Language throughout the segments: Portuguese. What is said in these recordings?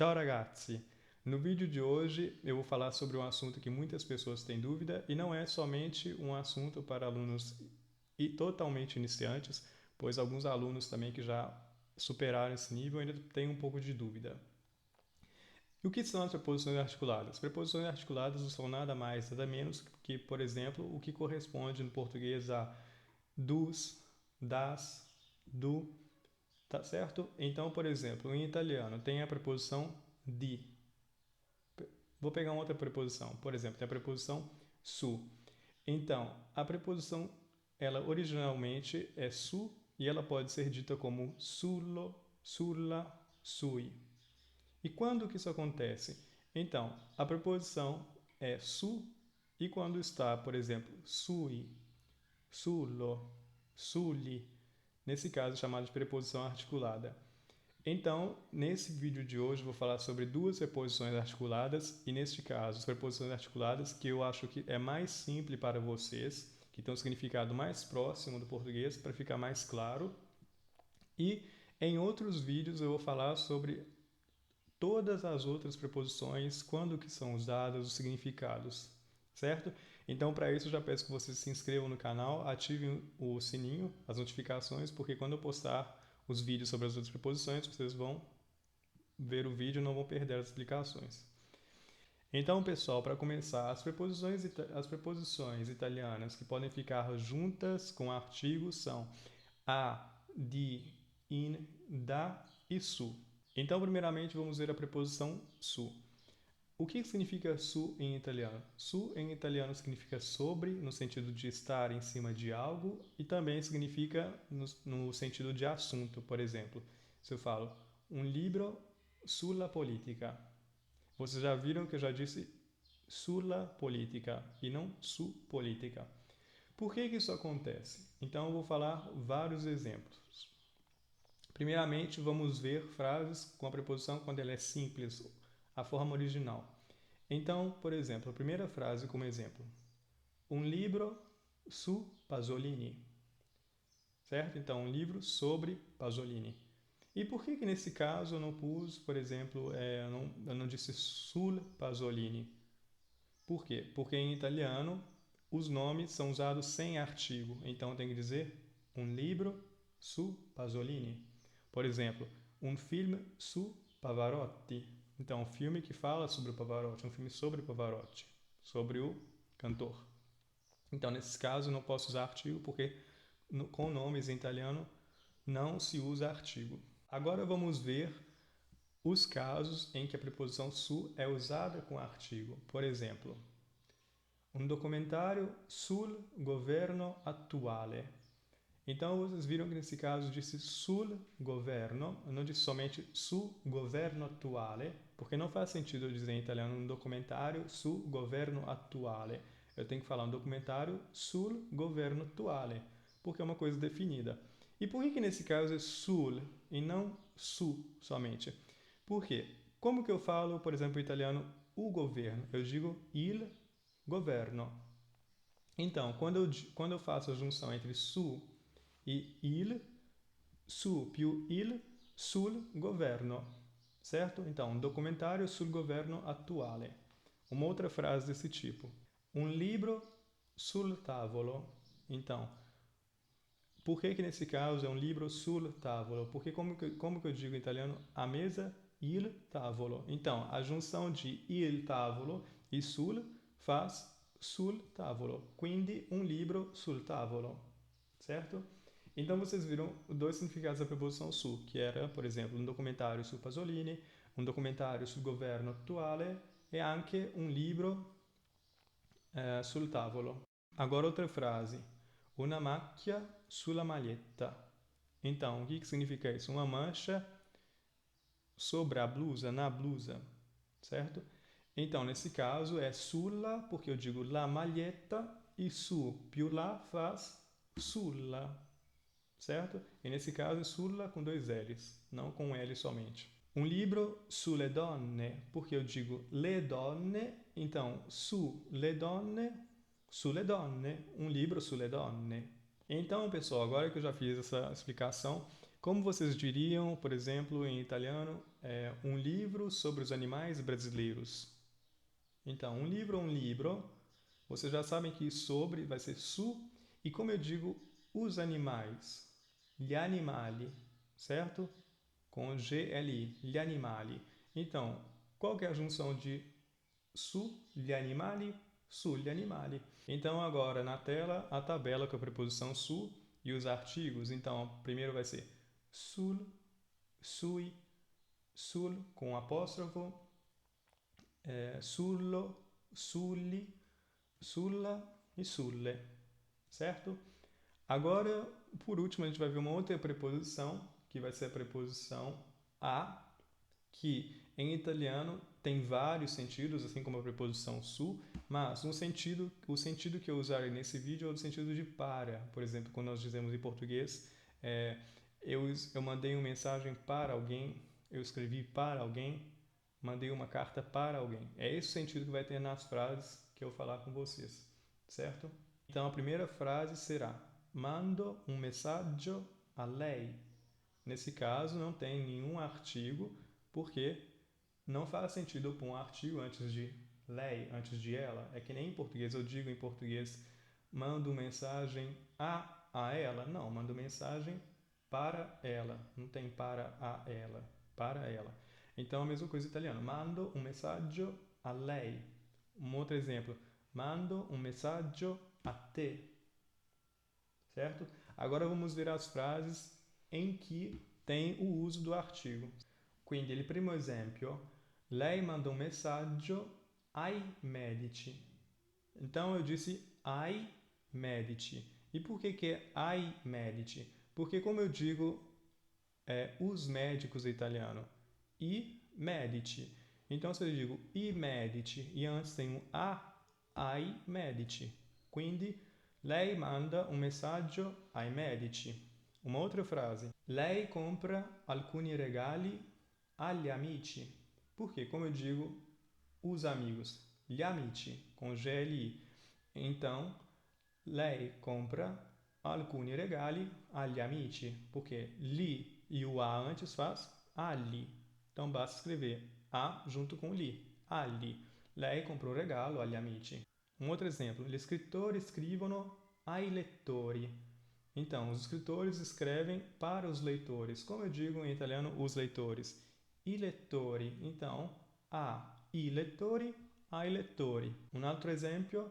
Ciao ragazzi! No vídeo de hoje eu vou falar sobre um assunto que muitas pessoas têm dúvida e não é somente um assunto para alunos totalmente iniciantes, pois alguns alunos também que já superaram esse nível ainda têm um pouco de dúvida. E o que são as preposições articuladas? Preposições articuladas não são nada mais, nada menos que, por exemplo, o que corresponde no português a dos, das, do, tá certo? Então, por exemplo, em italiano tem a preposição di. Vou pegar uma outra preposição. Por exemplo, tem a preposição su. Então, a preposição, ela originalmente é su e ela pode ser dita como sullo, sulla, sui. E quando que isso acontece? Então, a preposição é su e quando está, por exemplo, sui, sullo, sulli, nesse caso chamado de preposição articulada. Então, nesse vídeo de hoje, eu vou falar sobre duas preposições articuladas e, neste caso, as preposições articuladas que eu acho que é mais simples para vocês, que tem um significado mais próximo do português, para ficar mais claro. E em outros vídeos eu vou falar sobre todas as outras preposições, quando que são usadas, os significados, certo? Então, para isso, eu já peço que vocês se inscrevam no canal, ativem o sininho, as notificações, porque quando eu postar os vídeos sobre as outras preposições, vocês vão ver o vídeo e não vão perder as explicações. Então, pessoal, para começar, as preposições italianas que podem ficar juntas com artigos são a, di, in, da e su. Então, primeiramente, vamos ver a preposição su. O que significa su em italiano? Su em italiano significa sobre, no sentido de estar em cima de algo, e também significa no sentido de assunto. Por exemplo, se eu falo um livro sulla politica, vocês já viram que eu já disse sulla politica e não su politica. Por que isso acontece? Então eu vou falar vários exemplos. Primeiramente, vamos ver frases com a preposição quando ela é simples, a forma original. Então, por exemplo, a primeira frase como exemplo. Um livro su Pasolini. Certo? Então, um livro sobre Pasolini. E por que nesse caso eu não pus, por exemplo, eu não disse sul Pasolini? Por quê? Porque em italiano os nomes são usados sem artigo. Então tem que dizer um livro su Pasolini. Por exemplo, um filme su Pavarotti. Então, um filme que fala sobre o Pavarotti, um filme sobre o Pavarotti, sobre o cantor. Então, nesses casos, eu não posso usar artigo porque com nomes em italiano não se usa artigo. Agora vamos ver os casos em que a preposição su é usada com artigo. Por exemplo, um documentário sul governo attuale. Então vocês viram que nesse caso disse sul governo, eu não disse somente su governo attuale, porque não faz sentido eu dizer em italiano um documentário sul governo attuale. Eu tenho que falar um documentário sul governo attuale, porque é uma coisa definida. E por que nesse caso é sul e não su somente? Por quê? Como que eu falo, por exemplo, em italiano o governo? Eu digo il governo. Então, quando eu faço a junção entre su e il, su più il, sul governo, certo? Então, um documentário sul governo attuale. Uma outra frase desse tipo. Um livro sul tavolo. Então, por que nesse caso é um livro sul tavolo? Porque como que eu digo em italiano? A mesa, il tavolo. Então, a junção de il tavolo e sul faz sul tavolo. Quindi um livro sul tavolo, certo? Então vocês viram dois significados da preposição su, que era, por exemplo, um documentário su Pasolini, um documentário sul governo attuale e anche un libro sul tavolo. Agora outra frase. Una macchia sulla maglietta. Então, o que significa isso? Uma mancha sobre a blusa, na blusa, certo? Então, nesse caso é sulla, porque eu digo la maglietta, e su più la faz sulla, certo? E nesse caso é sulla com dois L's, não com um L somente. Um livro sulle donne, porque eu digo le donne, então sulle donne, um livro sulle donne. Então, pessoal, agora que eu já fiz essa explicação, Como vocês diriam, por exemplo, em italiano, um livro sobre os animais brasileiros. Então, um livro ou um livro, vocês já sabem que sobre vai ser su, e como eu digo, os animais, gli animali, certo? Com GLI, gli animali. Então, qual que é a junção de sugli animali, sugli animali? Então, agora na tela, a tabela com a preposição su e os artigos. Então, primeiro vai ser sul, sui, sul com apóstrofo, sullo, sulli, sulla e sulle, certo? Agora, por último, a gente vai ver uma outra preposição, que vai ser a preposição a, que em italiano tem vários sentidos, assim como a preposição su, mas o sentido que eu usarei nesse vídeo é o sentido de para. Por exemplo, quando nós dizemos em português, é, eu mandei uma mensagem para alguém, eu escrevi para alguém, mandei uma carta para alguém. É esse o sentido que vai ter nas frases que eu vou falar com vocês, certo? Então a primeira frase será: mando um messaggio a lei. Nesse caso não tem nenhum artigo, porque não faz sentido eu pôr um artigo antes de lei, antes de ela. É que nem em português, eu digo em português, mando mensagem a ela. Não, mando mensagem para ela. Não tem para ela. Então a mesma coisa em italiano. Mando un messaggio a lei. Um outro exemplo. Mando un messaggio a te. Certo? Agora vamos ver as frases em que tem o uso do artigo. Quindi il primo esempio, lei manda un messaggio ai medici. Então eu disse ai medici. E por que é ai medici? Porque como eu digo os médicos em italiano, i medici. Então se eu digo i medici e antes tem um ai medici. Quindi lei manda un messaggio ai medici. Uma outra frase. Lei compra alcuni regali agli amici. Porque, como eu digo, os amigos. Gli amici, com GLI. Então, lei compra alcuni regali agli amici. Porque li e o a antes faz agli. Então, basta escrever a junto com li. Agli. Lei comprou um regalo agli amici. Um outro exemplo. Gli scrittori scrivono ai lettori. Então, os escritores escrevem para os leitores. Como eu digo em italiano, os leitores. I lettori. Então, i lettori, ai lettori. Un altro esempio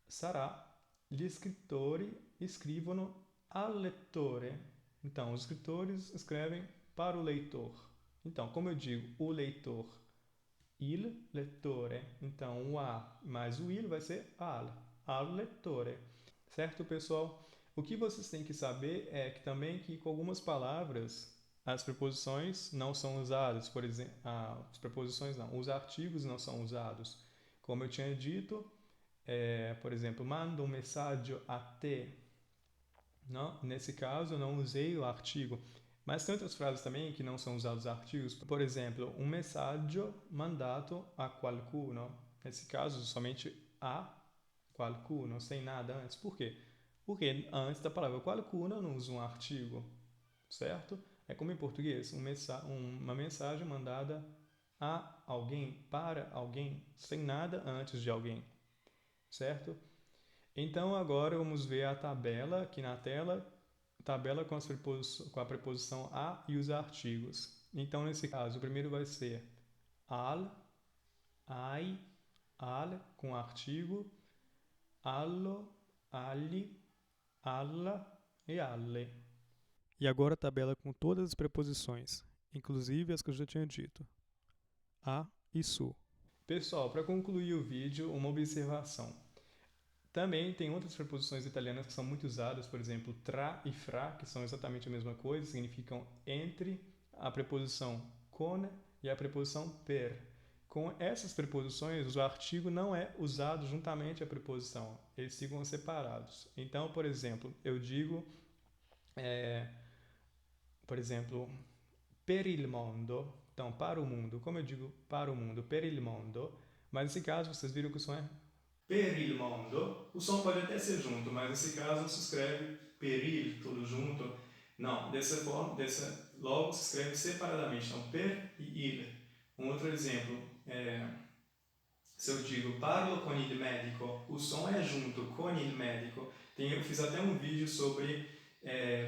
sarà gli scrittori scrivono al lettore. Então, os escritores escrevem para o leitor. Então, como eu digo, o leitor, il lettore. Então, o a mais o il vai ser al lettore. Certo, pessoal? O que vocês têm que saber é que também que com algumas palavras as preposições não são usadas. Por exemplo, as preposições não, os artigos não são usados. Como eu tinha dito, por exemplo, mando um messaggio a te. Não, nesse caso, eu não usei o artigo. Mas tem outras frases também que não são usados artigos. Por exemplo, un messaggio mandato a qualcuno. Nesse caso, somente a qualcuno, sem nada antes. Por quê? Porque antes da palavra qualcuno eu não uso um artigo, certo? É como em português, uma mensagem mandada a alguém, para alguém, sem nada antes de alguém, certo? Então agora vamos ver a tabela aqui na tela, tabela com a preposição a e os artigos. Então nesse caso, o primeiro vai ser al, ai, al com artigo, allo, agli, alla e alle. E agora a tabela com todas as preposições, inclusive as que eu já tinha dito. A e su. Pessoal, para concluir o vídeo, uma observação. Também tem outras preposições italianas que são muito usadas, por exemplo, tra e fra, que são exatamente a mesma coisa, significam entre, a preposição con e a preposição per. Com essas preposições, o artigo não é usado juntamente à preposição, eles ficam separados. Então, por exemplo, eu digo, por exemplo, per il mondo, então para o mundo, como eu digo para o mundo, per il mondo, mas nesse caso vocês viram que o som é per il mondo, o som pode até ser junto, mas nesse caso se escreve per il, tudo junto. Não, logo se escreve separadamente. Então, per e il. Um outro exemplo, se eu digo parlo con il medico, o som é junto, con il medico. Eu fiz até um vídeo sobre,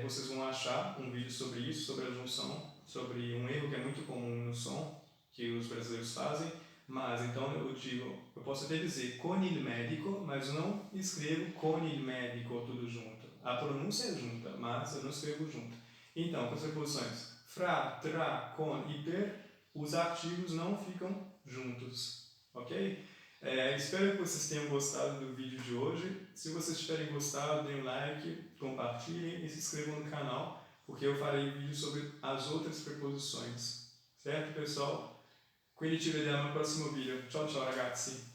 vocês vão achar um vídeo sobre isso, sobre a junção, sobre um erro que é muito comum no som, que os brasileiros fazem. Mas então eu posso até dizer con il medico, mas eu não escrevo con il medico tudo junto. A pronúncia é junta, mas eu não escrevo junto. Então, com as preposições fra, tra, con e per, os artigos não ficam juntos, ok? Espero que vocês tenham gostado do vídeo de hoje. Se vocês tiverem gostado, deem um like, compartilhem e se inscrevam no canal, porque eu farei vídeo sobre as outras preposições. Certo, pessoal? Quindi ci vediamo al prossimo video. Ciao ciao ragazzi!